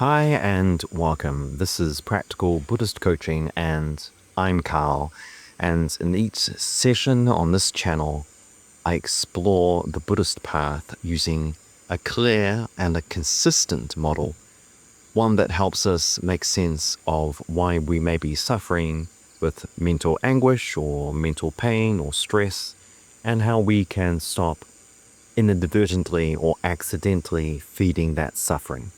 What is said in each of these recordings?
Hi and welcome. This is Practical Buddhist Coaching and I'm Karl. And in each session on this channel, I explore the Buddhist path using a clear and a consistent model, one that helps us make sense of why we may be suffering with mental anguish or mental pain or stress, and how we can stop inadvertently or accidentally feeding that suffering.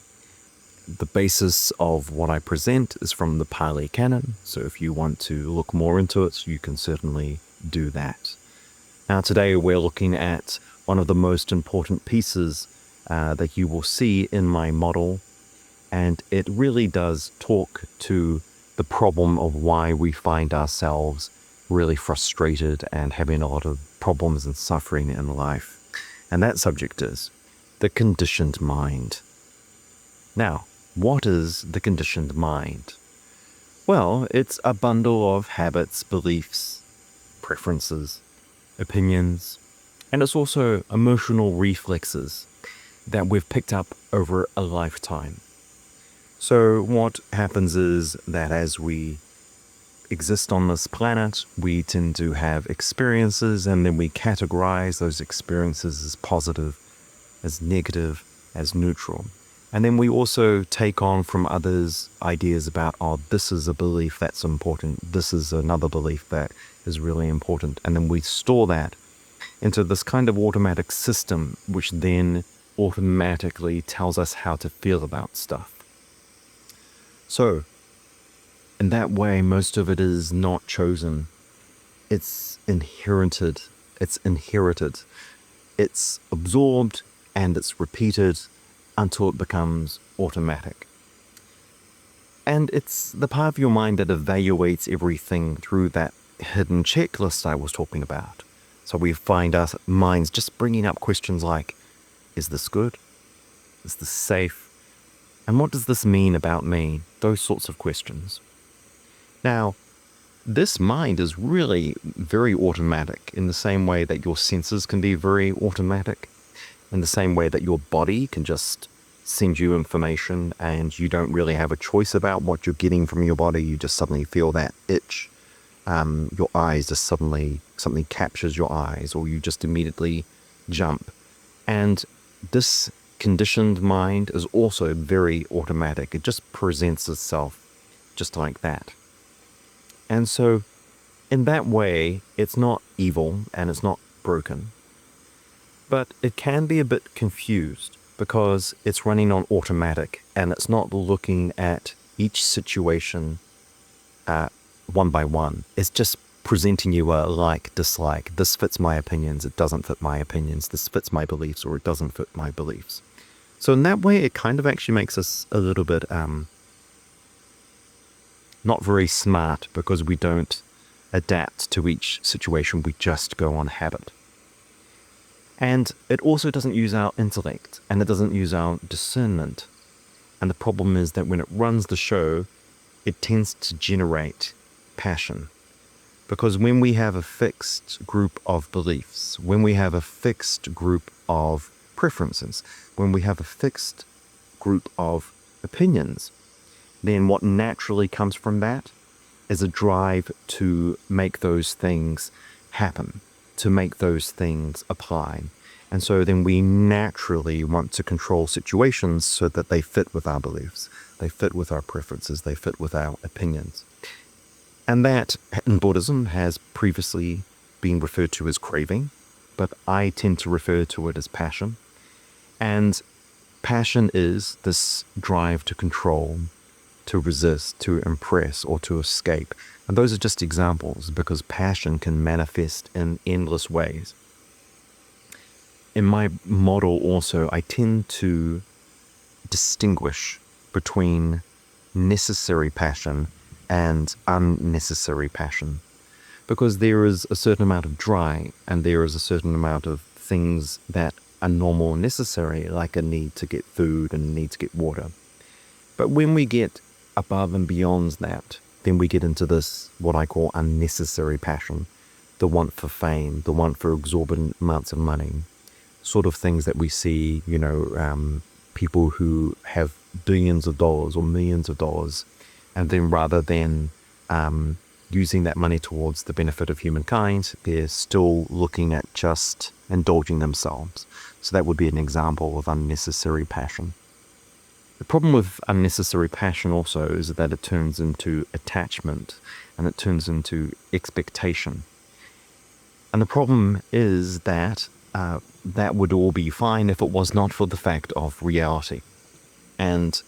The basis of what I present is from the Pali Canon, so if you want to look more into it, you can certainly do that. Now today we're looking at one of the most important pieces that you will see in my model, and it really does talk to the problem of why we find ourselves really frustrated and having a lot of problems and suffering in life. And that subject is the conditioned mind. Now, what is the conditioned mind? Well, it's a bundle of habits, beliefs, preferences, opinions, and it's also emotional reflexes that we've picked up over a lifetime. So what happens is that as we exist on this planet, we tend to have experiences, and then we categorize those experiences as positive, as negative, as neutral. And then we also take on from others ideas about, oh, this is a belief that's important, this is another belief that is really important. And then we store that into this kind of automatic system, which then automatically tells us how to feel about stuff. So, in that way, most of it is not chosen. It's inherited. It's absorbed and it's repeated until it becomes automatic. And it's the part of your mind that evaluates everything through that hidden checklist I was talking about. So we find our minds just bringing up questions like, is this good? Is this safe? And what does this mean about me? Those sorts of questions. Now, this mind is really very automatic in the same way that your senses can be very automatic, in the same way that your body can just send you information and you don't really have a choice about what you're getting from your body. You just suddenly feel that itch. Your eyes just suddenly, something captures your eyes, or you just immediately jump. And this conditioned mind is also very automatic. It just presents itself just like that. And so in that way, it's not evil and it's not broken. But it can be a bit confused because it's running on automatic and it's not looking at each situation one by one. It's just presenting you a like, dislike. This fits my opinions, it doesn't fit my opinions. This fits my beliefs, or it doesn't fit my beliefs. So in that way, it kind of actually makes us a little bit not very smart, because we don't adapt to each situation. We just go on habit. And it also doesn't use our intellect, and it doesn't use our discernment. And the problem is that when it runs the show, it tends to generate passion. Because when we have a fixed group of beliefs, when we have a fixed group of preferences, when we have a fixed group of opinions, then what naturally comes from that is a drive to make those things happen, to make those things apply. And so then we naturally want to control situations so that they fit with our beliefs, they fit with our preferences, they fit with our opinions. And that in Buddhism has previously been referred to as craving, but I tend to refer to it as passion. And passion is this drive to control, to resist, to impress, or to escape. And those are just examples, because passion can manifest in endless ways. In my model also, I tend to distinguish between necessary passion and unnecessary passion, because there is a certain amount of drive and there is a certain amount of things that are normal and necessary, like a need to get food and a need to get water. But when we get above and beyond that, then we get into this, what I call unnecessary passion, the want for fame, the want for exorbitant amounts of money, sort of things that we see, people who have billions of dollars or millions of dollars, and then rather than using that money towards the benefit of humankind, they're still looking at just indulging themselves. So that would be an example of unnecessary passion. The problem with unnecessary passion also is that it turns into attachment and it turns into expectation. And the problem is that that would all be fine if it was not for the fact of reality. And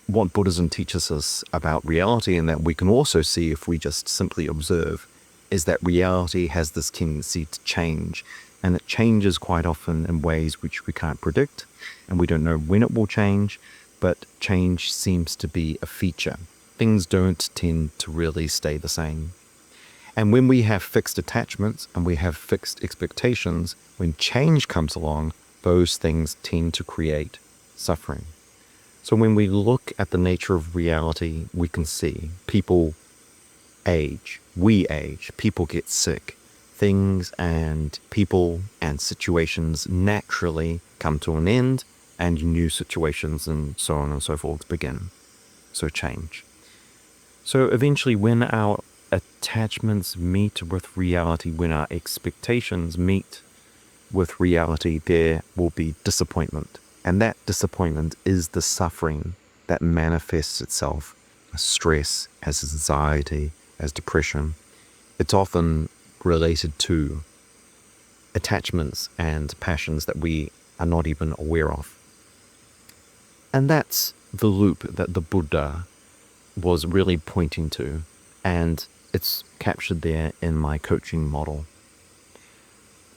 what Buddhism teaches us about reality, and that we can also see if we just simply observe, is that reality has this tendency to change. And it changes quite often in ways which we can't predict, and we don't know when it will change, but change seems to be a feature. Things don't tend to really stay the same. And when we have fixed attachments and we have fixed expectations, when change comes along, those things tend to create suffering. So when we look at the nature of reality, we can see people age, we age, people get sick, things and people and situations naturally come to an end, and new situations and so on and so forth begin. So change. So eventually when our attachments meet with reality, when our expectations meet with reality, there will be disappointment. And that disappointment is the suffering that manifests itself as stress, as anxiety, as depression. It's often related to attachments and passions that we are not even aware of. And that's the loop that the Buddha was really pointing to, and it's captured there in my coaching model.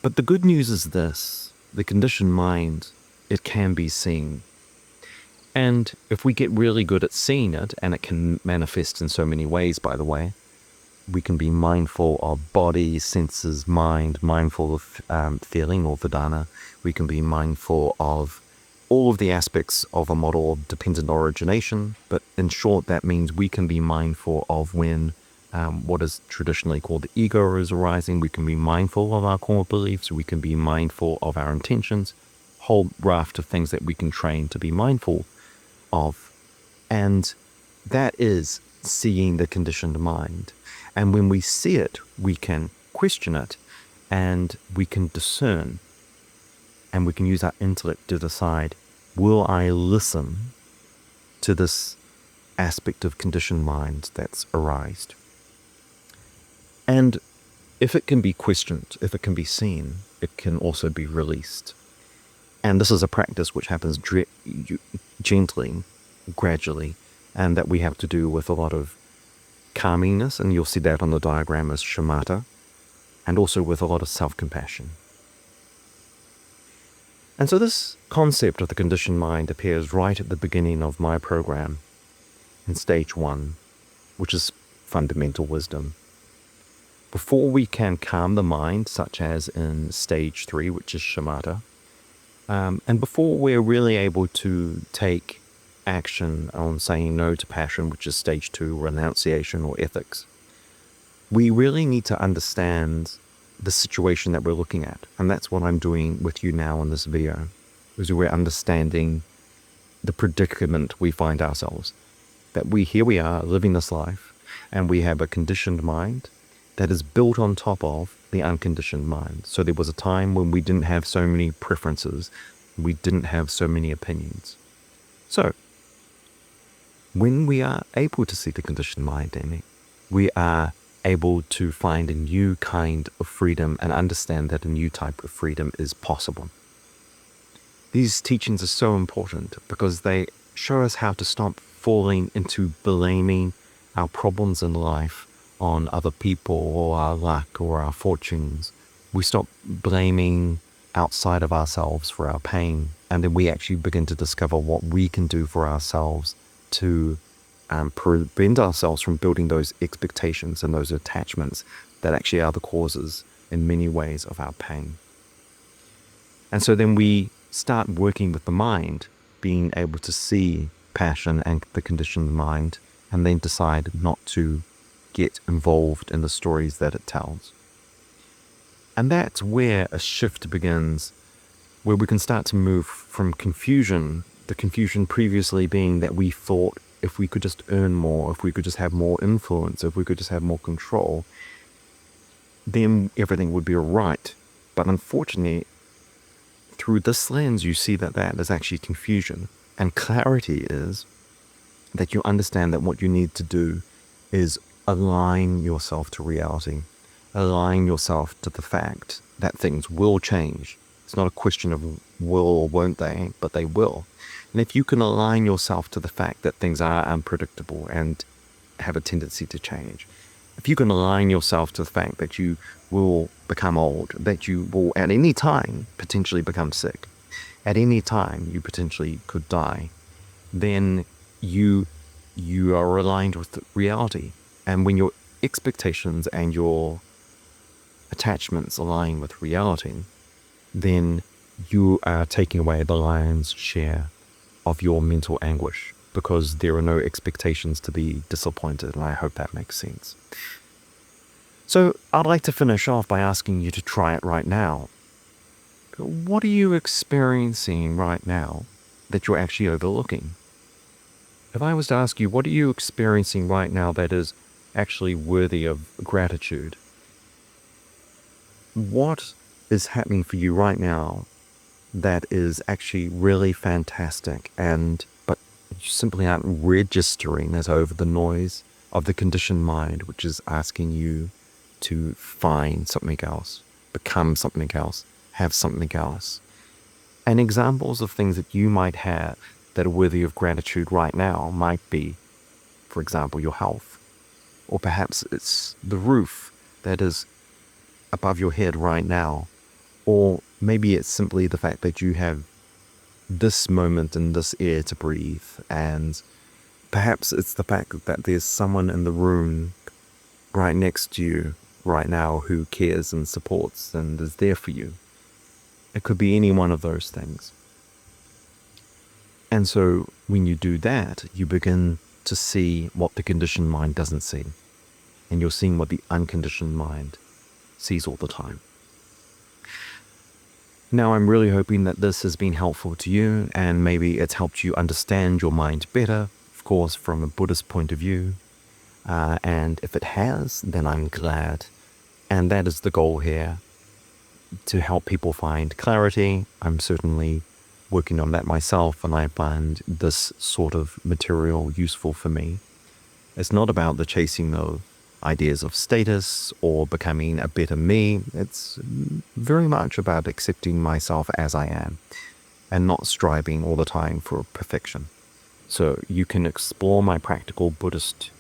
But the good news is this: the conditioned mind, it can be seen. And if we get really good at seeing it, and it can manifest in so many ways, by the way, we can be mindful of body, senses, mind, mindful of feeling or vedana. We can be mindful of all of the aspects of a model of dependent origination, but in short, that means we can be mindful of when what is traditionally called the ego is arising. We can be mindful of our core beliefs. We can be mindful of our intentions, whole raft of things that we can train to be mindful of. And that is seeing the conditioned mind. And when we see it, we can question it, and we can discern, and we can use our intellect to decide, will I listen to this aspect of conditioned mind that's arised? And if it can be questioned, if it can be seen, it can also be released. And this is a practice which happens gently, gradually, and that we have to do with a lot of calmingness, and you'll see that on the diagram as Shamatha, and also with a lot of self-compassion. And so this concept of the conditioned mind appears right at the beginning of my program in stage 1, which is fundamental wisdom. Before we can calm the mind, such as in stage 3, which is Shamatha, and before we're really able to take action on saying no to passion, which is stage 2, renunciation or ethics, we really need to understand the situation that we're looking at. And that's what I'm doing with you now in this video, is we're understanding the predicament we find ourselves. That here we are living this life, and we have a conditioned mind that is built on top of the unconditioned mind. So there was a time when we didn't have so many preferences, we didn't have so many opinions. So when we are able to see the conditioned mind, Amy, we are able to find a new kind of freedom and understand that a new type of freedom is possible. These teachings are so important because they show us how to stop falling into blaming our problems in life on other people or our luck or our fortunes. We stop blaming outside of ourselves for our pain, and then we actually begin to discover what we can do for ourselves to prevent ourselves from building those expectations and those attachments that actually are the causes in many ways of our pain. And so then we start working with the mind, being able to see passion and the conditioned mind, and then decide not to get involved in the stories that it tells. And that's where a shift begins, where we can start to move from confusion The confusion previously being that we thought if we could just earn more, if we could just have more influence, if we could just have more control, then everything would be all right. But unfortunately, through this lens, you see that that is actually confusion. And clarity is that you understand that what you need to do is align yourself to reality, align yourself to the fact that things will change. It's not a question of will or won't they, but they will. And if you can align yourself to the fact that things are unpredictable and have a tendency to change, if you can align yourself to the fact that you will become old, that you will at any time potentially become sick, at any time you potentially could die, then you are aligned with reality. And when your expectations and your attachments align with reality, then you are taking away the lion's share of your mental anguish, because there are no expectations to be disappointed, and I hope that makes sense. So I'd like to finish off by asking you to try it right now. What are you experiencing right now that you're actually overlooking? If I was to ask you, what are you experiencing right now that is actually worthy of gratitude? What is happening for you right now that is actually really fantastic, but you simply aren't registering it over the noise of the conditioned mind, which is asking you to find something else, become something else, have something else. And examples of things that you might have that are worthy of gratitude right now might be, for example, your health, or perhaps it's the roof that is above your head right now, or maybe it's simply the fact that you have this moment and this air to breathe, and perhaps it's the fact that there's someone in the room right next to you right now who cares and supports and is there for you. It could be any one of those things. And so when you do that, you begin to see what the conditioned mind doesn't see. And you're seeing what the unconditioned mind sees all the time. Now, I'm really hoping that this has been helpful to you, and maybe it's helped you understand your mind better, of course, from a Buddhist point of view. And if it has, then I'm glad. And that is the goal here, to help people find clarity. I'm certainly working on that myself, and I find this sort of material useful for me. It's not about the chasing of ideas of status or becoming a better me. It's very much about accepting myself as I am and not striving all the time for perfection. So you can explore my Practical Buddhist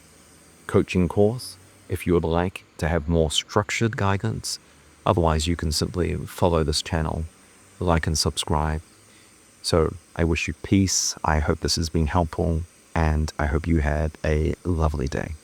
Coaching course if you would like to have more structured guidance. Otherwise, you can simply follow this channel, like and subscribe. So I wish you peace. I hope this has been helpful, and I hope you had a lovely day.